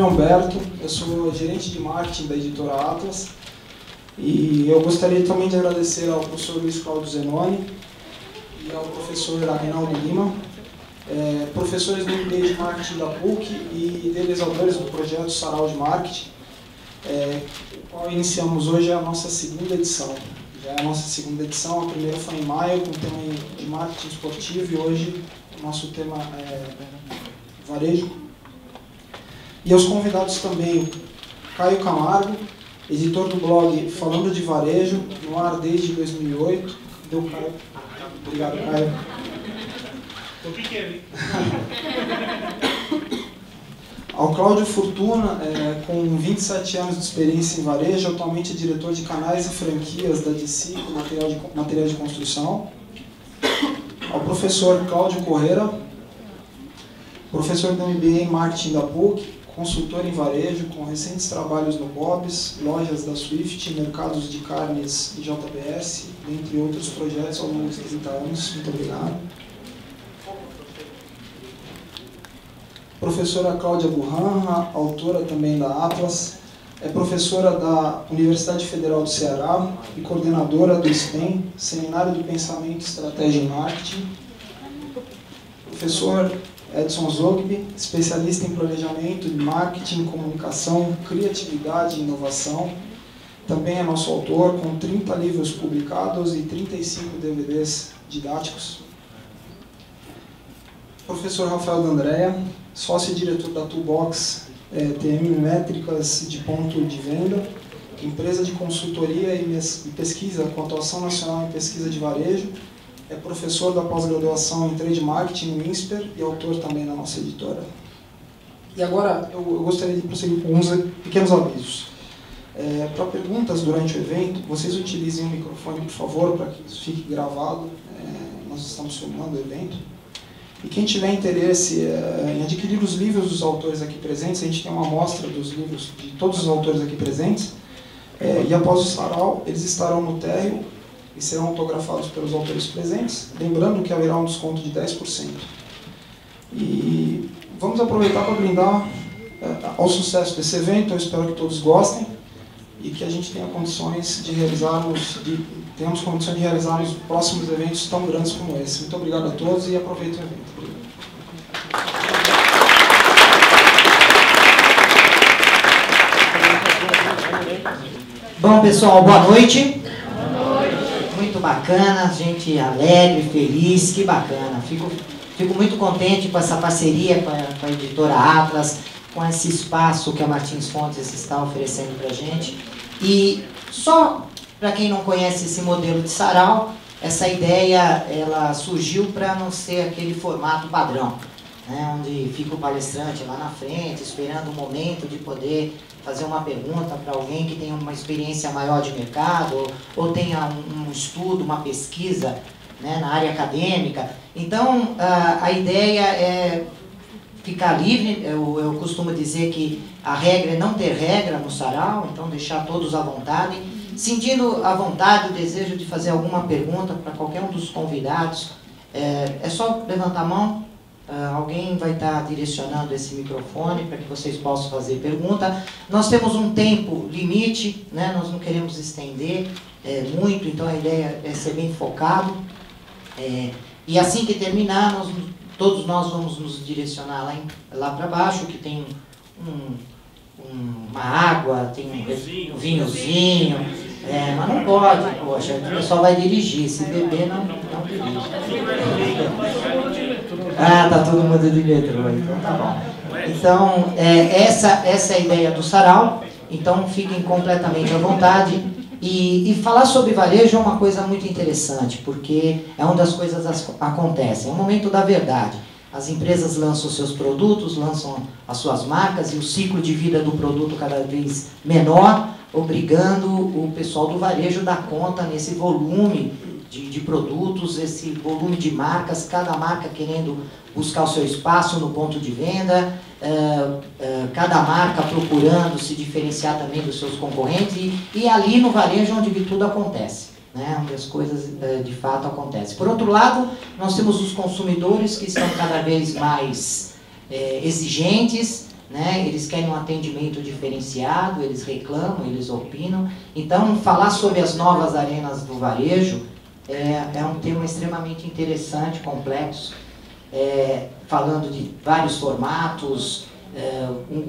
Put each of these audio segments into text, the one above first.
nome é Humberto, eu sou gerente de marketing da editora Atlas e eu gostaria também de agradecer ao professor Luiz Cláudio Zenoni e ao professor Reinaldo Lima, professores do MBA de Marketing da PUC e idealizadores do projeto Sarau de Marketing, o qual iniciamos hoje a nossa segunda edição. Já é a nossa segunda edição, a primeira foi em maio com o tema de marketing esportivo e hoje o nosso tema é varejo. E aos convidados também, Caio Camargo, editor do blog Falando de Varejo, no ar desde 2008. Deu Caio. Obrigado, Caio. Tô pequeno, hein? Ao Cláudio Fortuna, com 27 anos de experiência em varejo, atualmente é diretor de canais e franquias da DC com material de construção. Ao professor Cláudio Correira, professor do MBA em Marketing da PUC, consultor em varejo, com recentes trabalhos no Bob's, lojas da Swift, mercados de carnes e JBS, entre outros projetos ao longo de 30 anos. Muito obrigado. Professora Cláudia Burranha, autora também da Atlas, é professora da Universidade Federal do Ceará e coordenadora do SPEM, Seminário do Pensamento, Estratégia e Marketing. Professor Edson Zogby, especialista em planejamento de marketing, comunicação, criatividade e inovação. Também é nosso autor, com 30 livros publicados e 35 DVDs didáticos. Professor Rafael D'Andrea, sócio e diretor da Toolbox TM Métricas de Ponto de Venda, empresa de consultoria e pesquisa com atuação nacional em pesquisa de varejo, é professor da pós-graduação em Trade Marketing no INSPER e autor também da nossa editora. E agora eu gostaria de prosseguir com uns pequenos avisos. Para perguntas durante o evento, vocês utilizem o microfone, por favor, para que isso fique gravado. Nós estamos filmando o evento. E quem tiver interesse em adquirir os livros dos autores aqui presentes, a gente tem uma amostra dos livros de todos os autores aqui presentes, e após o sarau, eles estarão no térreo e serão autografados pelos autores presentes, lembrando que haverá um desconto de 10%. E vamos aproveitar para brindar ao sucesso desse evento. Eu espero que todos gostem e que a gente tenha condições de realizarmos próximos eventos tão grandes como esse. Muito obrigado a todos e aproveitem o evento. Bom, pessoal, boa noite. Muito bacana, gente alegre, feliz, que bacana. Fico muito contente com essa parceria com a editora Atlas, com esse espaço que a Martins Fontes está oferecendo para a gente. E só para quem não conhece esse modelo de sarau, essa ideia ela surgiu para não ser aquele formato padrão, né, onde fica o palestrante lá na frente, esperando o momento de poder fazer uma pergunta para alguém que tenha uma experiência maior de mercado, ou tenha um estudo, uma pesquisa, né, na área acadêmica. Então, a ideia é ficar livre. Eu costumo dizer que a regra é não ter regra no sarau, então deixar todos à vontade. Sentindo à vontade o desejo de fazer alguma pergunta para qualquer um dos convidados, é só levantar a mão. Alguém vai estar direcionando esse microfone para que vocês possam fazer pergunta. Nós temos um tempo limite, né? Nós não queremos estender muito, então a ideia é ser bem focado. E assim que terminar, todos nós vamos nos direcionar lá para baixo, que tem uma água, tem um vinhozinho. Mas não pode, poxa, o pessoal vai dirigir, se beber não dirige. Tá todo mundo de metrô, então tá bom. Então, essa é a ideia do sarau, então fiquem completamente à vontade. E falar sobre varejo é uma coisa muito interessante, porque é onde as coisas acontecem, é o momento da verdade. As empresas lançam seus produtos, lançam as suas marcas e o ciclo de vida do produto cada vez menor, obrigando o pessoal do varejo a dar conta nesse volume de produtos, esse volume de marcas, cada marca querendo buscar o seu espaço no ponto de venda, cada marca procurando se diferenciar também dos seus concorrentes, e ali no varejo onde tudo acontece, né? Onde as coisas de fato acontecem. Por outro lado, nós temos os consumidores que estão cada vez mais exigentes, né? Eles querem um atendimento diferenciado, eles reclamam, eles opinam. Então, falar sobre as novas arenas do varejo é um tema extremamente interessante, complexo, falando de vários formatos,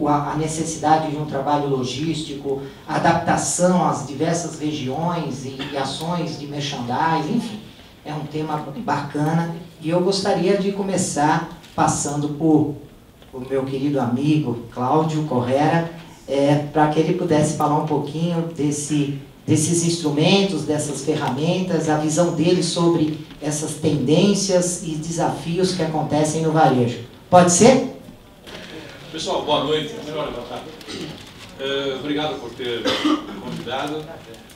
a necessidade de um trabalho logístico, adaptação às diversas regiões e ações de merchandising, enfim, é um tema bacana. E eu gostaria de começar passando por o meu querido amigo Cláudio Correra, para que ele pudesse falar um pouquinho desses instrumentos, dessas ferramentas, a visão dele sobre essas tendências e desafios que acontecem no varejo. Pode ser? Pessoal, boa noite. Obrigado por ter convidado.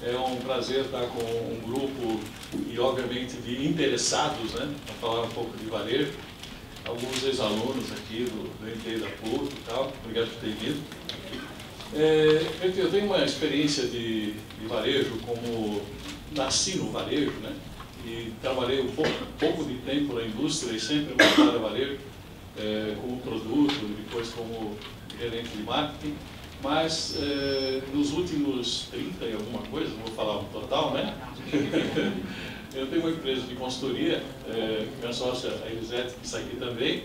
É um prazer estar com um grupo e, obviamente, de interessados, né, para falar um pouco de varejo. Alguns ex-alunos aqui do MTI da PUC e tal. Obrigado por ter vindo. Eu tenho uma experiência de varejo, como nasci no varejo, né, e trabalhei um pouco de tempo na indústria e sempre voltado a varejo, como produto e depois como gerente de marketing. Mas nos últimos 30 e alguma coisa, não vou falar um total, né? Eu tenho uma empresa de consultoria, minha sócia, a Elisete, que está aqui também,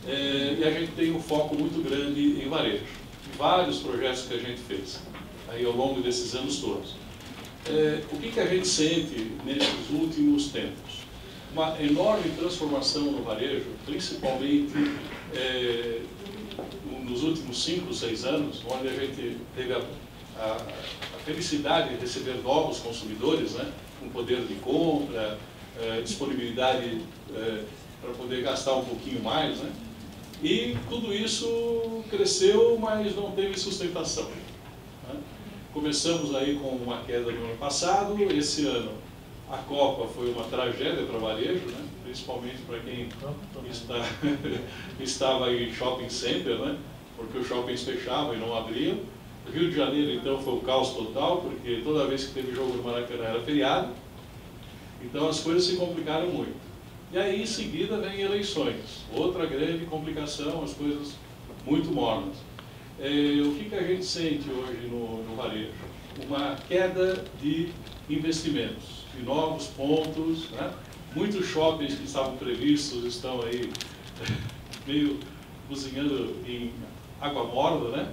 e a gente tem um foco muito grande em varejo. Vários projetos que a gente fez aí ao longo desses anos todos. O que a gente sente nesses últimos tempos? Uma enorme transformação no varejo, principalmente nos últimos 5, 6 anos, onde a gente teve a felicidade de receber novos consumidores, né, com poder de compra, disponibilidade para poder gastar um pouquinho mais, né, e tudo isso cresceu, mas não teve sustentação, né. Começamos aí com uma queda no ano passado. Esse ano a Copa foi uma tragédia para o varejo, né, principalmente para quem estava em shopping center, né, porque os shoppings fechavam e não abriam. O Rio de Janeiro, então, foi o caos total, porque toda vez que teve jogo no Maracanã era feriado. Então as coisas se complicaram muito. E aí, em seguida, vem eleições. Outra grande complicação, as coisas muito mornas. O que a gente sente hoje no varejo? Uma queda de investimentos, de novos pontos, né? Muitos shoppings que estavam previstos estão aí meio cozinhando em água morna, né?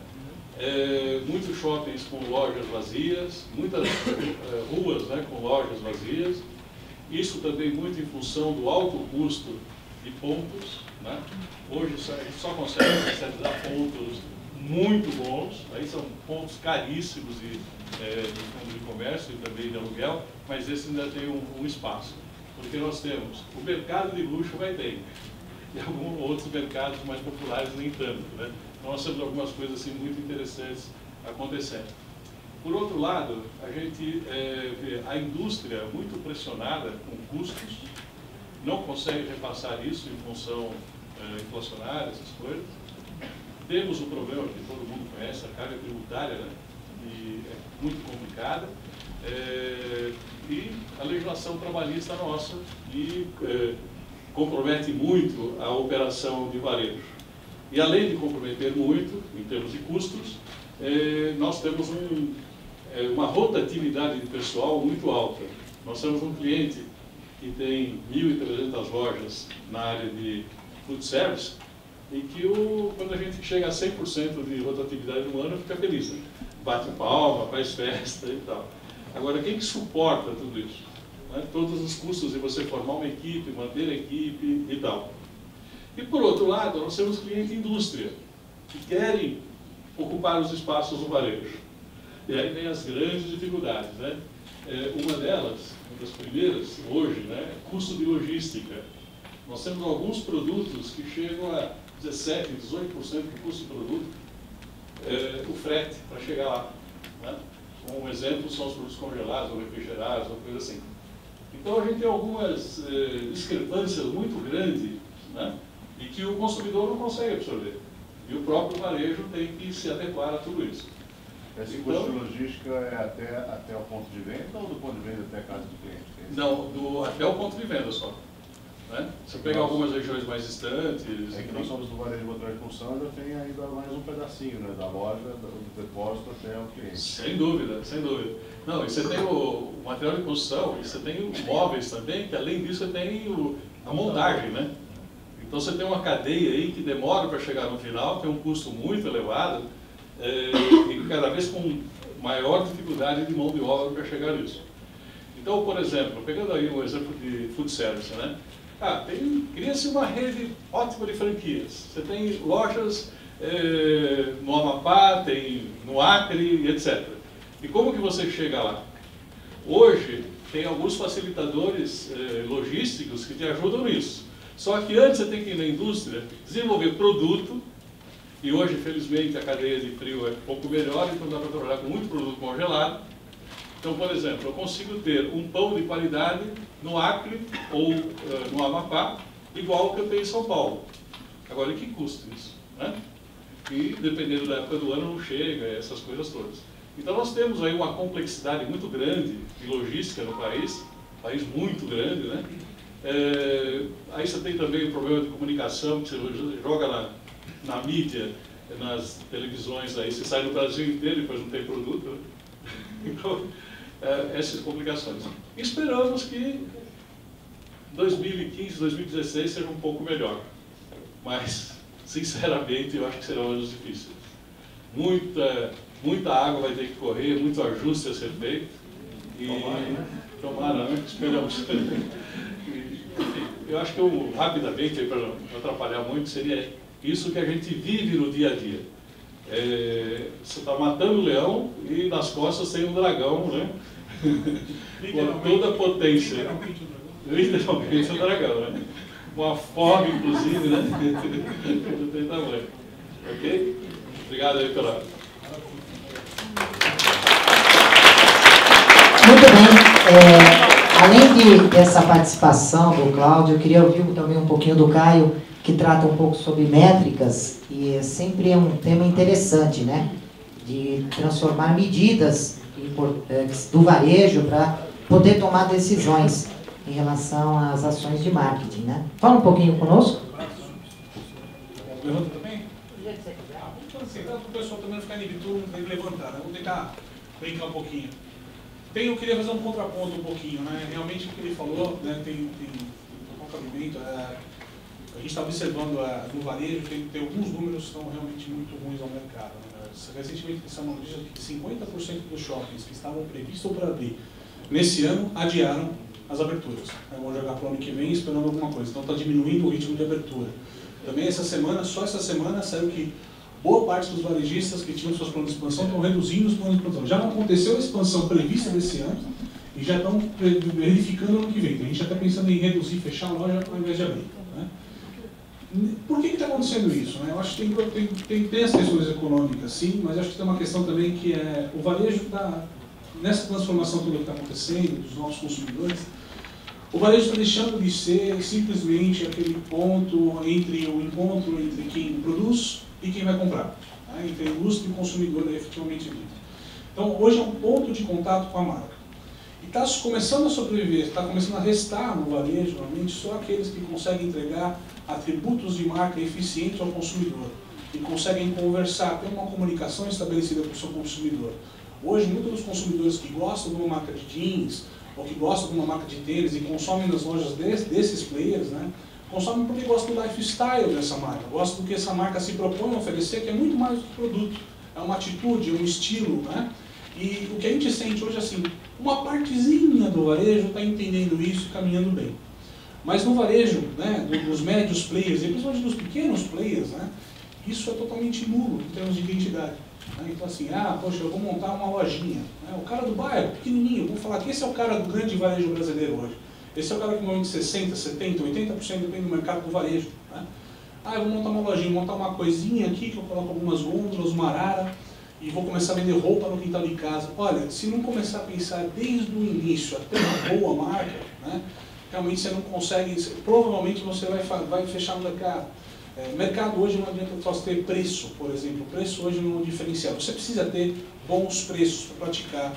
Muitos shoppings com lojas vazias, muitas ruas, né, com lojas vazias. Isso também muito em função do alto custo de pontos, né? Hoje a gente só consegue comercializar pontos muito bons, aí são pontos caríssimos de fundo de comércio e também de aluguel, mas esse ainda tem um espaço, porque nós temos o mercado de luxo vai bem, e alguns outros mercados mais populares nem tanto, né? Então nós temos algumas coisas assim muito interessantes acontecendo. Por outro lado, a gente vê a indústria muito pressionada com custos, não consegue repassar isso em função inflacionária, essas coisas. Temos um problema que todo mundo conhece, a carga tributária, né? E é muito complicada. E a legislação trabalhista nossa, que compromete muito a operação de varejo. E além de comprometer muito, em termos de custos, nós temos uma rotatividade de pessoal muito alta. Nós temos um cliente que tem 1.300 lojas na área de food service e que quando a gente chega a 100% de rotatividade no ano, fica feliz, né? Bate palma, faz festa e tal. Agora, quem que suporta tudo isso? Né? Todos os custos de você formar uma equipe, manter a equipe e tal. E por outro lado, nós temos cliente indústria, que querem ocupar os espaços do varejo. E aí vem as grandes dificuldades, né? Uma delas, uma das primeiras, hoje, né, é custo de logística. Nós temos alguns produtos que chegam a 17%, 18% do custo do produto, o frete para chegar lá, né? Um exemplo são os produtos congelados ou refrigerados, ou coisa assim. Então a gente tem algumas discrepâncias muito grandes, né, e que o consumidor não consegue absorver. E o próprio varejo tem que se adequar a tudo isso. Esse custo de logística é até o ponto de venda ou do ponto de venda até a casa do cliente? Não, até o ponto de venda só. né? Você pega algumas regiões mais distantes... É que nós somos do varejo de material de construção, ainda tem ainda mais um pedacinho, né? Da loja, do depósito até o cliente. Sem dúvida, sem dúvida. Não, e você tem o material de construção, e você tem os móveis também, que além disso você tem a montagem, né? Então você tem uma cadeia aí que demora para chegar no final, tem um custo muito elevado, e cada vez com maior dificuldade de mão de obra para chegar nisso. Então, por exemplo, pegando aí um exemplo de food service, né? Cria-se uma rede ótima de franquias. Você tem lojas no Amapá, tem no Acre, etc. E como que você chega lá? Hoje, tem alguns facilitadores logísticos que te ajudam nisso. Só que antes você tem que ir na indústria, desenvolver produto, e hoje, infelizmente, a cadeia de frio é um pouco melhor, então dá para trabalhar com muito produto congelado. Então, por exemplo, eu consigo ter um pão de qualidade no Acre ou no Amapá, igual ao que eu tenho em São Paulo. Agora, e que custa isso, né? E, dependendo da época do ano, não chega, essas coisas todas. Então, nós temos aí uma complexidade muito grande de logística no país muito grande, né? Aí você tem também o problema de comunicação, que você joga na mídia, nas televisões, aí você sai do Brasil inteiro e depois não tem produto, né? Então, essas complicações. Esperamos que 2015, 2016 seja um pouco melhor, mas, sinceramente, eu acho que serão anos difíceis. Muita água vai ter que correr, muito ajuste a ser feito. E tomara, né? Esperamos. Eu acho que rapidamente, para não atrapalhar muito, seria isso que a gente vive no dia a dia. Você está matando o leão e nas costas tem um dragão, né? Com toda a potência. Literalmente o dragão, né? Uma fome, inclusive, né? Não tem tamanho. Ok? Obrigado aí pela... Muito bem. Além dessa participação do Cláudio, eu queria ouvir também um pouquinho do Caio, que trata um pouco sobre métricas, e sempre é um tema interessante, né? De transformar medidas do varejo para poder tomar decisões em relação às ações de marketing, né? Fala um pouquinho conosco. Levanta também? Vamos sentar para o pessoal também não ficar inibido, não levantar, né? Vou tentar brincar um pouquinho. Eu queria fazer um contraponto um pouquinho, né? Realmente o que ele falou, né? Tem um cabimento. A gente está observando no varejo, tem alguns números que estão realmente muito ruins ao mercado, né? Recentemente, essa notícia que 50% dos shoppings que estavam previstos para abrir nesse ano adiaram as aberturas. Vão jogar para o ano que vem esperando alguma coisa. Então está diminuindo o ritmo de abertura. Também só essa semana, saiu que boa parte dos varejistas que tinham seus planos de expansão estão reduzindo os planos de expansão. Já não aconteceu a expansão prevista desse ano e já estão verificando no ano que vem. A gente já está pensando em reduzir, fechar a loja ao invés de abrir. Né? Por que está acontecendo isso? Né? Eu acho que tem as questões econômicas, sim, mas acho que tem uma questão também que é o varejo está, nessa transformação toda que está acontecendo, dos novos consumidores, o varejo está deixando de ser simplesmente aquele ponto entre o encontro entre quem produz e quem vai comprar, né? Entre a indústria e o consumidor efetivamente dito. Então, hoje é um ponto de contato com a marca. E está começando a sobreviver, está começando a restar no varejo, realmente, só aqueles que conseguem entregar atributos de marca eficientes ao consumidor, e conseguem conversar, ter uma comunicação estabelecida com o seu consumidor. Hoje, muitos dos consumidores que gostam de uma marca de jeans, ou que gostam de uma marca de tênis e consomem nas lojas desses players, né? Consomem porque gostam do lifestyle dessa marca, gostam do que essa marca se propõe a oferecer, que é muito mais do que produto. É uma atitude, é um estilo, né? E o que a gente sente hoje, assim, uma partezinha do varejo está entendendo isso e caminhando bem. Mas no varejo, né, dos médios players, e principalmente dos pequenos players, né, isso é totalmente nulo em termos de identidade. Né? Então assim, poxa, eu vou montar uma lojinha. Né? O cara do bairro, pequenininho, vamos falar que esse é o cara do grande varejo brasileiro hoje. Esse é o cara que normalmente 60%, 70%, 80% depende do mercado do varejo. Né? Eu vou montar uma lojinha, montar uma coisinha aqui, que eu coloco algumas gôndolas, uma arara, e vou começar a vender roupa no quintal de casa. Olha, se não começar a pensar desde o início até uma boa marca, né, realmente você não consegue, provavelmente você vai fechar no mercado. Mercado hoje não adianta só ter preço, por exemplo. O preço hoje não é um diferencial. Você precisa ter bons preços para praticar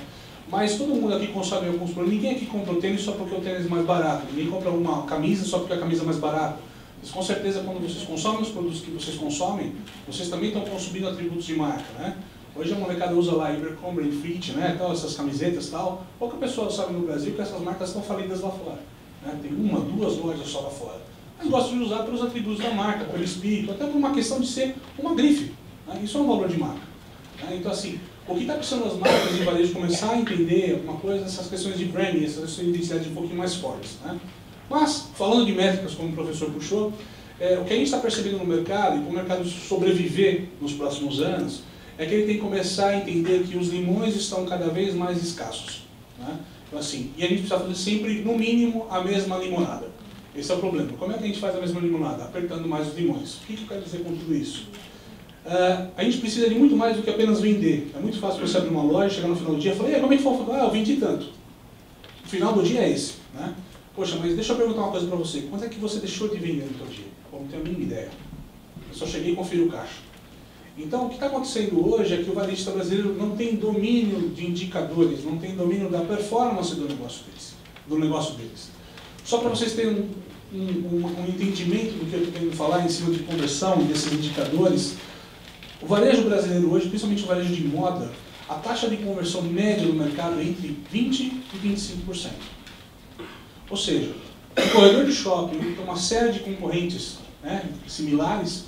Mas todo mundo aqui consome alguns produtos. Ninguém aqui compra o tênis só porque o tênis é mais barato. Ninguém compra uma camisa só porque a camisa é mais barata. Mas com certeza, quando vocês consomem os produtos que vocês consomem, vocês também estão consumindo atributos de marca, né? Hoje a molecada usa lá Abercrombie & Fitch, né? Tal, essas camisetas e tal. Pouca pessoa sabe no Brasil que essas marcas estão falidas lá fora. Né? Tem uma, duas lojas só lá fora. Mas gostam de usar pelos atributos da marca, pelo espírito, até por uma questão de ser uma grife. Né? Isso é um valor de marca. Né? Então, assim, o que está precisando as marcas em varejo começar a entender alguma coisa, essas questões de branding, essas questões de identidade um pouquinho mais fortes. Né? Mas, falando de métricas, como o professor puxou, o que a gente está percebendo no mercado, e para o mercado sobreviver nos próximos anos, é que ele tem que começar a entender que os limões estão cada vez mais escassos. Né? Então, assim, e a gente precisa fazer sempre, no mínimo, a mesma limonada. Esse é o problema. Como é que a gente faz a mesma limonada? Apertando mais os limões. O que eu quero dizer com tudo isso? A gente precisa de muito mais do que apenas vender. É muito fácil você abrir uma loja, chegar no final do dia e falar, como é que foi? Eu vendi tanto. O final do dia é esse. Né? Poxa, mas deixa eu perguntar uma coisa para você. Quanto é que você deixou de vender no seu dia? Eu não tenho a mínima ideia. Eu só cheguei e conferi o caixa. Então, o que está acontecendo hoje é que o varejista brasileiro não tem domínio de indicadores, não tem domínio da performance do negócio deles. Só para vocês terem um entendimento do que eu estou querendo falar em cima de conversão desses indicadores, o varejo brasileiro hoje, principalmente o varejo de moda, a taxa de conversão média no mercado é entre 20% e 25%. Ou seja, o corredor de shopping tem uma série de concorrentes, né, similares.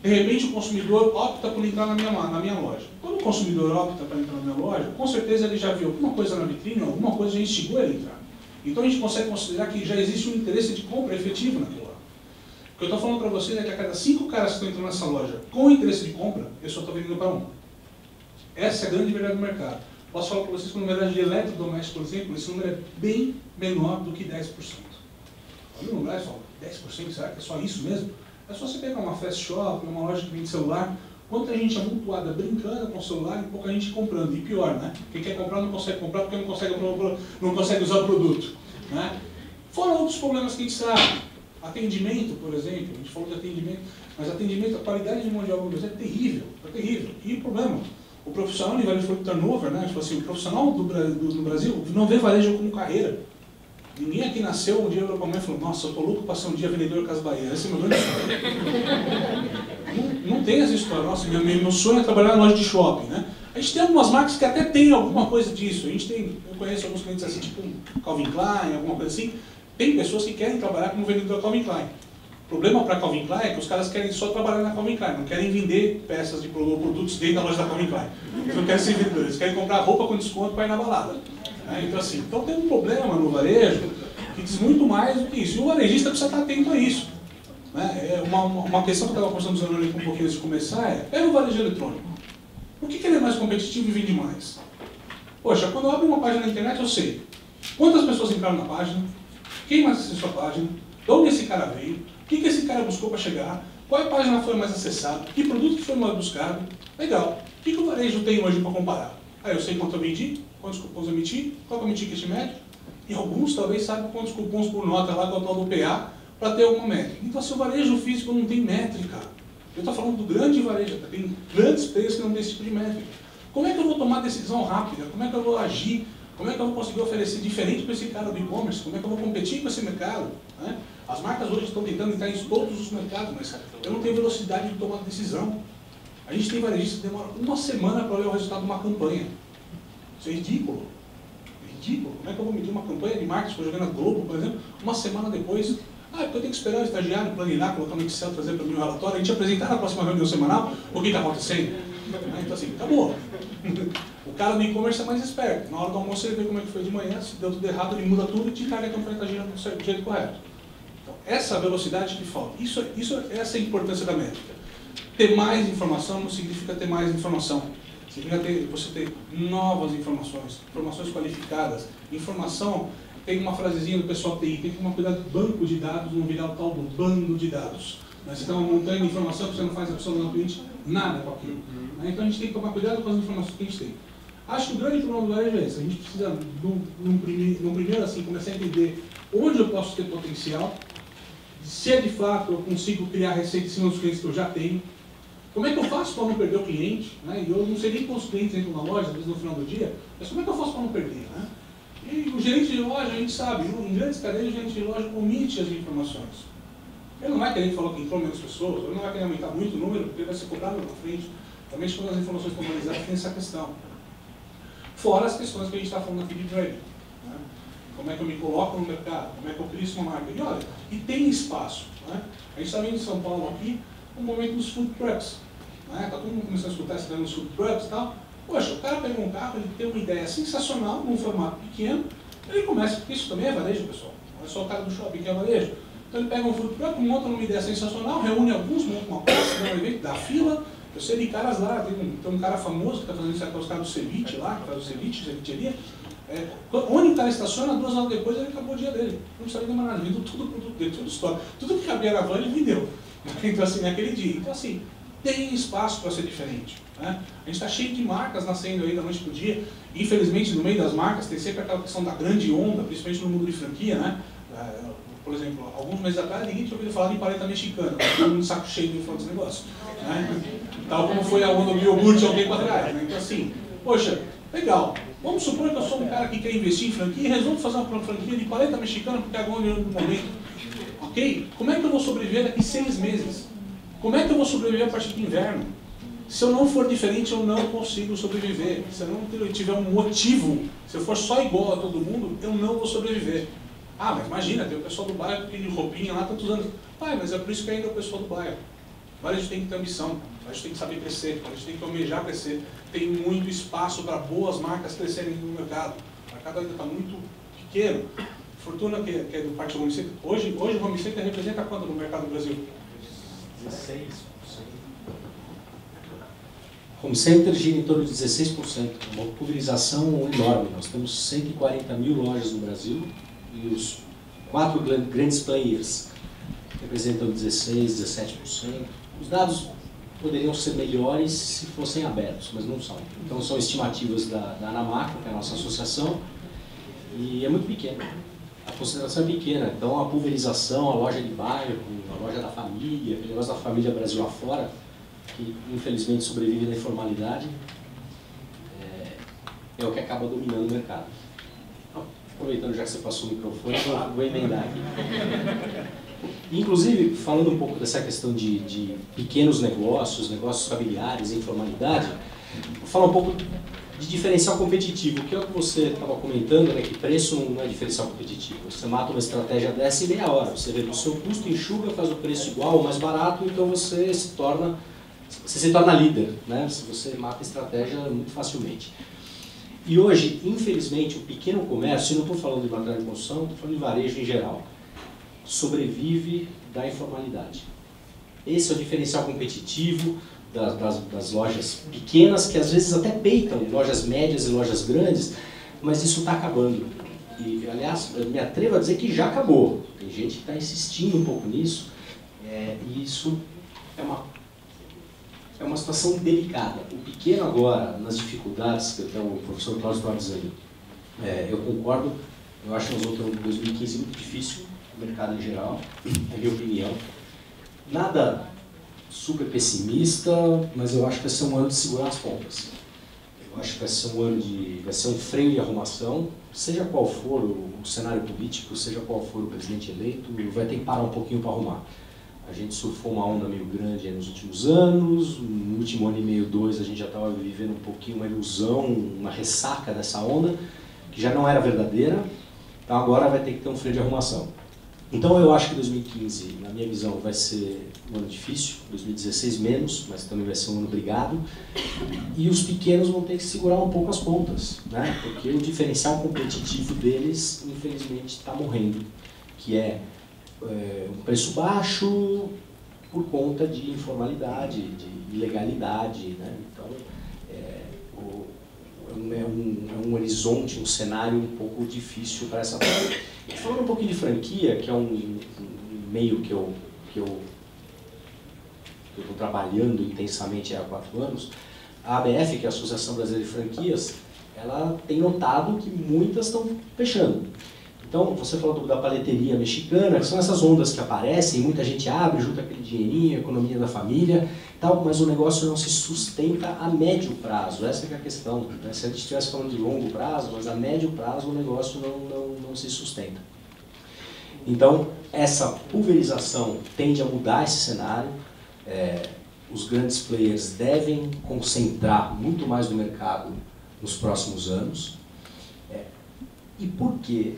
De repente o consumidor opta por entrar na minha loja. Quando o consumidor opta para entrar na minha loja, com certeza ele já viu alguma coisa na vitrine, alguma coisa já instigou ele a entrar. Então a gente consegue considerar que já existe um interesse de compra efetivo naquilo lá. O que eu estou falando para vocês é que a cada 5 caras que estão entrando nessa loja com interesse de compra, eu só estou vendendo para um. Essa é a grande verdade do mercado. Posso falar para vocês que no mercado de eletrodoméstico, por exemplo, esse número é bem menor do que 10%. Olha no Brasil, 10%, será que é só isso mesmo? É só você pegar uma fast shop, uma loja que vende celular, quanta gente amontoada brincando com o celular e pouca gente comprando. E pior, né? Quem quer comprar não consegue comprar porque não consegue usar o produto. Né? Fora outros problemas que a gente sabe. Atendimento, por exemplo, a gente falou de atendimento, mas atendimento, a qualidade de mão de obra no Brasil é terrível, E o problema, o profissional de varejo foi turnover, né? Tipo assim, o profissional no Brasil não vê varejo como carreira. Ninguém aqui nasceu um dia olhou para a mãe e falou, nossa, eu tô louco para ser um dia vendedor Casas Bahia. Esse é o meu grande sonho. não tem essa história, nossa, meu sonho é trabalhar na loja de shopping, né? A gente tem algumas marcas que até tem alguma coisa disso. Eu conheço alguns clientes assim, tipo Calvin Klein, alguma coisa assim. Tem pessoas que querem trabalhar como vendedor Calvin Klein. O problema para Calvin Klein é que os caras querem só trabalhar na Calvin Klein, não querem vender peças de produtos dentro da loja da Calvin Klein. Eles não querem ser vendedores, eles querem comprar roupa com desconto para ir na balada. Então, assim, tem um problema no varejo que diz muito mais do que isso. E o varejista precisa estar atento a isso. Né? Uma questão que eu estava conversando com um pouquinho antes de começar é o varejo eletrônico. Por que ele é mais competitivo e vende mais? Poxa, quando eu abro uma página na internet eu sei quantas pessoas entraram na página, quem mais acessou a página, de onde esse cara veio, o que esse cara buscou para chegar, qual página foi mais acessada, que produto que foi mais buscado. Legal. O que o varejo tem hoje para comparar? Eu sei quanto eu vendi, quantos cupons eu emiti, qual que eu emiti que médio, e alguns talvez saibam quantos cupons por nota lá com o tal do PA para ter alguma métrica. Então, se o varejo físico não tem métrica, eu estou falando do grande varejo, tem grandes players que não tem esse tipo de métrica. Como é que eu vou tomar decisão rápida? Como é que eu vou agir? Como é que eu vou conseguir oferecer diferente para esse cara do e-commerce? Como é que eu vou competir com esse mercado? Né? As marcas hoje estão tentando entrar em todos os mercados, mas eu não tenho velocidade de tomar decisão. A gente tem varejistas que demoram uma semana para olhar o resultado de uma campanha. Isso é ridículo. Como é que eu vou medir uma campanha de marketing, estou jogando a Globo, por exemplo, uma semana depois? Porque eu tenho que esperar o estagiário planilhar, colocar no Excel, trazer para mim um relatório, a gente apresentar na próxima reunião semanal o que está acontecendo. Então assim, acabou. O cara do e-commerce é mais esperto. Na hora do almoço ele vê como é que foi de manhã, se deu tudo errado, ele muda tudo e te entrega a campanha está girando do jeito correto. Então, essa velocidade que falta. Essa é a importância da métrica. Ter mais informação não significa ter mais informação. Significa você ter novas informações qualificadas. Informação, tem uma frasezinha do pessoal TI, tem que tomar cuidado do banco de dados, não virar o tal do bando de dados. Você tem uma montanha de informação que você não faz absolutamente nada com aquilo. Então a gente tem que tomar cuidado com as informações que a gente tem. Acho que o grande problema do varejo é esse. A gente precisa, num primeiro assim, começar a entender onde eu posso ter potencial, se de fato eu consigo criar receita em cima dos clientes que eu já tenho. Como é que eu faço para não perder o cliente? Né? E eu não sei nem quantos clientes entram na loja, às vezes no final do dia, mas como é que eu faço para não perder? Né? E o gerente de loja, a gente sabe, em grandes cadeias, o gerente de loja omite as informações. Ele não vai querer falar que entrou menos pessoas, ele não vai querer aumentar muito o número, porque ele vai ser cobrado na frente. Também quando as informações formalizadas tem essa questão. Fora as questões que a gente está falando aqui de branding. Né? Como é que eu me coloco no mercado, como é que eu crio uma marca. E olha, e tem espaço. Né? A gente está vendo em São Paulo aqui o momento dos food trucks. Né? Tá todo mundo começando a escutar esse dos food trucks e tal. Poxa, o cara pega um carro, ele tem uma ideia sensacional, num formato pequeno, ele começa, porque isso também é varejo, pessoal. Não é só o cara do shopping que é varejo. Então ele pega um food truck, monta uma ideia sensacional, reúne alguns, monta uma praça, dá um evento, dá fila. Eu sei de caras lá, tem um cara famoso que está fazendo isso, que é os caras do ceviche lá, que faz o ceviche, cevicheria. Onde o cara estaciona, 2 horas depois ele acabou o dia dele. Não precisa nem nada, vendeu tudo o produto dele, tudo história. Tudo que cabia na van ele vendeu. Então assim, naquele dia. Então assim, tem espaço para ser diferente. Né? A gente está cheio de marcas nascendo aí da noite para o dia. Infelizmente, no meio das marcas, tem sempre aquela questão da grande onda, principalmente no mundo de franquia, né? Por exemplo, alguns meses atrás, ninguém tinha ouvido falar de paleta mexicana, todo mundo saco cheio de falar desse negócio. Né? Tal como foi a onda do iogurte há um tempo atrás. Né? Então assim, poxa, legal. Vamos supor que eu sou um cara que quer investir em franquia e resolvo fazer uma franquia de paleta mexicana porque agora é o momento. Ok? Como é que eu vou sobreviver daqui 6 meses? Como é que eu vou sobreviver a partir do inverno? Se eu não for diferente, eu não consigo sobreviver. Se eu não tiver um motivo, se eu for só igual a todo mundo, eu não vou sobreviver. Ah, mas imagina, tem o pessoal do bairro que tem roupinha lá há tantos anos. Pai, mas é por isso que ainda é o pessoal do bairro. A gente tem que ter ambição, a gente tem que saber crescer, a gente tem que almejar crescer. Tem muito espaço para boas marcas crescerem no mercado. O mercado ainda está muito pequeno. Fortuna, que é do Parque do Home Center, hoje o Home Center representa quanto no mercado do Brasil? 16%. Home Center gira em torno de 16%, uma pulverização enorme. Nós temos 140 mil lojas no Brasil e os 4 grandes players representam 16%, 17%. Os dados poderiam ser melhores se fossem abertos, mas não são. Então são estimativas da Anamaco, que é a nossa associação, e é muito pequeno. A concentração é pequena, então a pulverização, a loja de bairro, a loja da família, aquele negócio da família Brasil afora, que infelizmente sobrevive na informalidade, é o que acaba dominando o mercado. Aproveitando já que você passou o microfone, eu vou emendar aqui. Inclusive, falando um pouco dessa questão de pequenos negócios, negócios familiares, informalidade, vou falar um pouco de diferencial competitivo, que é o que você estava comentando, né, que preço não é diferencial competitivo. Você mata uma estratégia dessa em meia hora, você reduz o seu custo, enxuga, faz o preço igual ou mais barato, então você se torna líder, né? Você mata a estratégia muito facilmente. E hoje, infelizmente, o pequeno comércio, e não estou falando de material de construção, estou falando de varejo em geral, sobrevive da informalidade. Esse é o diferencial competitivo das lojas pequenas, que às vezes até peitam lojas médias e lojas grandes, mas isso está acabando. E, aliás, eu me atrevo a dizer que já acabou. Tem gente que está insistindo um pouco nisso, e isso é uma situação delicada. O pequeno agora, nas dificuldades, que até o professor Cláudio estava dizendo, eu concordo, eu acho que nós vamos ter um 2015 muito difícil, no mercado em geral, é a minha opinião. Nada super pessimista, mas eu acho que vai ser um ano de segurar as pontas. Eu acho que vai ser vai ser um freio de arrumação, seja qual for o cenário político, seja qual for o presidente eleito, vai ter que parar um pouquinho para arrumar. A gente surfou uma onda meio grande nos últimos anos, no último ano e meio, 2, a gente já estava vivendo um pouquinho uma ilusão, uma ressaca dessa onda, que já não era verdadeira, então agora vai ter que ter um freio de arrumação. Então eu acho que 2015, na minha visão, vai ser um ano difícil, 2016 menos, mas também vai ser um ano brigado, e os pequenos vão ter que segurar um pouco as pontas, né? Porque o diferencial competitivo deles, infelizmente, está morrendo, que é um preço baixo por conta de informalidade, de ilegalidade, né? Então é um horizonte, um cenário um pouco difícil para essa parte. E falando um pouquinho de franquia, que é um meio que eu estou trabalhando intensamente há 4 anos, a ABF, que é a Associação Brasileira de Franquias, ela tem notado que muitas estão fechando. Então, você falou da paleteria mexicana, que são essas ondas que aparecem, muita gente abre, junta aquele dinheirinho, economia da família, tal, mas o negócio não se sustenta a médio prazo. Essa que é a questão, né? Se a gente estivesse falando de longo prazo, mas a médio prazo o negócio não se sustenta. Então, essa pulverização tende a mudar esse cenário. Os grandes players devem concentrar muito mais no mercado nos próximos anos. E por quê?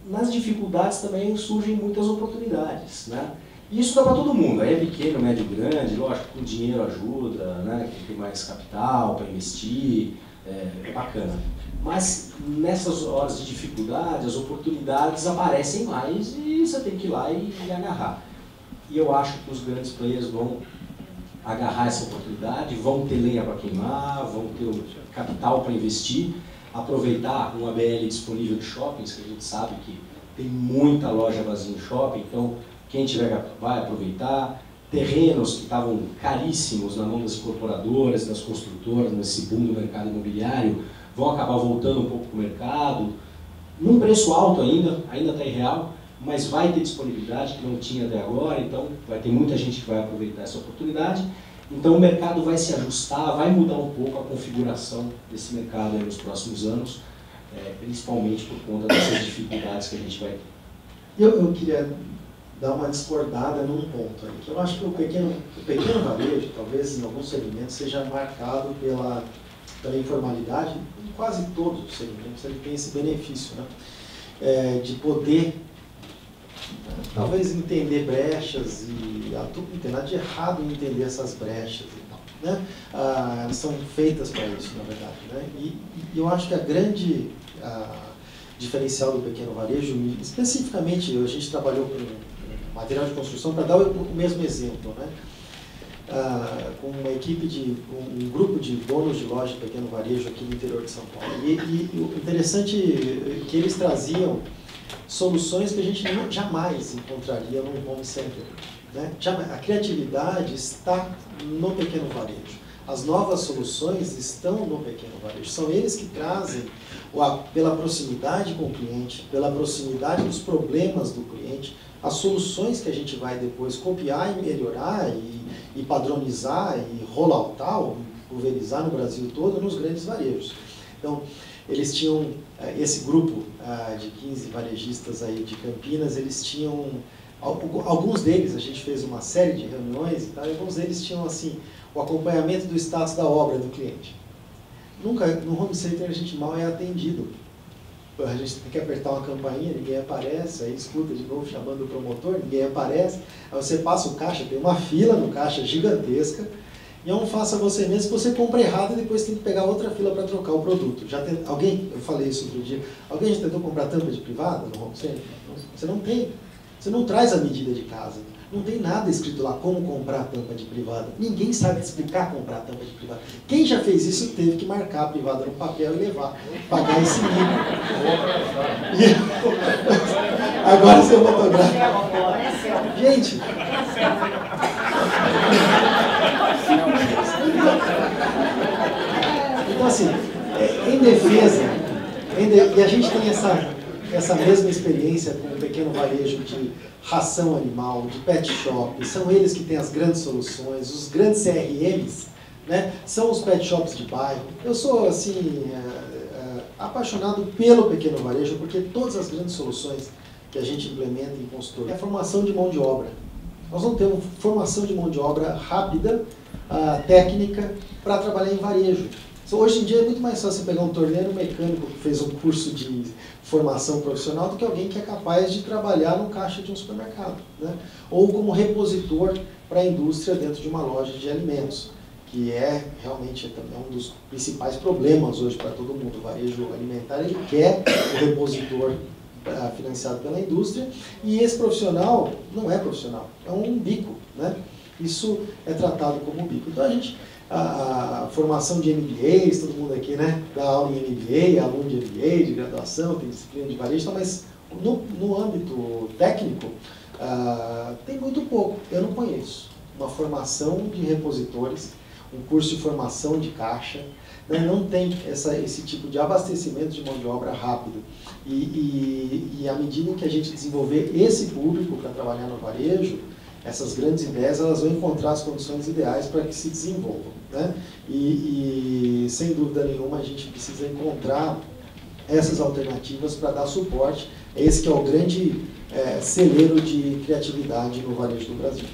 Nas dificuldades também surgem muitas oportunidades, né? E isso dá para todo mundo, aí é pequeno, médio, grande, lógico, o dinheiro ajuda, né? Quem tem mais capital para investir, é bacana. Mas nessas horas de dificuldade, as oportunidades aparecem mais e você tem que ir lá e agarrar. E eu acho que os grandes players vão agarrar essa oportunidade, vão ter lenha para queimar, vão ter o capital para investir, aproveitar um ABL disponível de shoppings, que a gente sabe que tem muita loja vazia em shopping, então quem tiver vai aproveitar. Terrenos que estavam caríssimos na mão das incorporadoras, das construtoras, nesse boom do mercado imobiliário, vão acabar voltando um pouco para o mercado, num preço alto ainda está irreal, mas vai ter disponibilidade que não tinha até agora, então vai ter muita gente que vai aproveitar essa oportunidade. Então o mercado vai se ajustar, vai mudar um pouco a configuração desse mercado nos próximos anos, principalmente por conta dessas dificuldades que a gente vai ter. Eu queria dar uma discordada num ponto aí, que eu acho que o pequeno varejo, talvez em alguns segmentos, seja marcado pela informalidade. Em quase todos os segmentos ele tem esse benefício, né? De poder talvez entender brechas e não tem nada de errado em entender essas brechas e tal, né? Elas são feitas para isso, na verdade, né? E eu acho que a grande diferencial do pequeno varejo, especificamente a gente trabalhou com material de construção, para dar o mesmo exemplo, né? Com uma equipe um grupo de donos de loja de pequeno varejo aqui no interior de São Paulo. E o interessante é que eles traziam soluções que a gente jamais encontraria num home center, né? A criatividade está no pequeno varejo. As novas soluções estão no pequeno varejo. São eles que trazem, pela proximidade com o cliente, pela proximidade dos problemas do cliente, as soluções que a gente vai depois copiar e melhorar e padronizar e rolloutar, pulverizar no Brasil todo, nos grandes varejos. Então, eles tinham, esse grupo de 15 varejistas aí de Campinas, eles tinham, alguns deles, a gente fez uma série de reuniões e tal, e alguns deles tinham assim, o acompanhamento do status da obra do cliente. Nunca, no home center a gente mal é atendido. A gente tem que apertar uma campainha, ninguém aparece, aí escuta de novo chamando o promotor, ninguém aparece, aí você passa o caixa, tem uma fila no caixa gigantesca, e é um faça você mesmo, que você compra errado e depois tem que pegar outra fila para trocar o produto. Alguém, eu falei isso outro dia, alguém já tentou comprar tampa de privada no home center? Você não tem, você não traz a medida de casa. Não tem nada escrito lá como comprar tampa de privada. Ninguém sabe explicar comprar tampa de privada. Quem já fez isso teve que marcar a privada no papel e levar, pagar esse mínimo. Agora seu fotográfico. Gente. Então assim, em defesa, e a gente tem essa mesma experiência com o pequeno varejo de ração animal, de pet shop, são eles que têm as grandes soluções, os grandes CRMs, né, são os pet shops de bairro. Eu sou, assim, apaixonado pelo pequeno varejo, porque todas as grandes soluções que a gente implementa em consultoria é a formação de mão de obra. Nós vamos ter uma formação de mão de obra rápida, técnica, para trabalhar em varejo. Hoje em dia é muito mais fácil você pegar um torneiro mecânico que fez um curso de formação profissional do que alguém que é capaz de trabalhar no caixa de um supermercado, né? Ou como repositor para a indústria dentro de uma loja de alimentos, que é realmente também um dos principais problemas hoje para todo mundo. O varejo alimentar, ele quer o repositor financiado pela indústria, e esse profissional não é profissional, é um bico, né? Isso é tratado como bico. Então a formação de MBAs, todo mundo aqui, né, dá aula em MBA, aluno de MBA, de graduação, tem disciplina de varejo, mas no âmbito técnico tem muito pouco. Eu não conheço uma formação de repositores, um curso de formação de caixa, né, não tem esse tipo de abastecimento de mão de obra rápido. E à medida que a gente desenvolver esse público para trabalhar no varejo, essas grandes ideias elas vão encontrar as condições ideais para que se desenvolvam, né? E sem dúvida nenhuma a gente precisa encontrar essas alternativas para dar suporte. Esse que é o grande celeiro de criatividade no varejo do Brasil.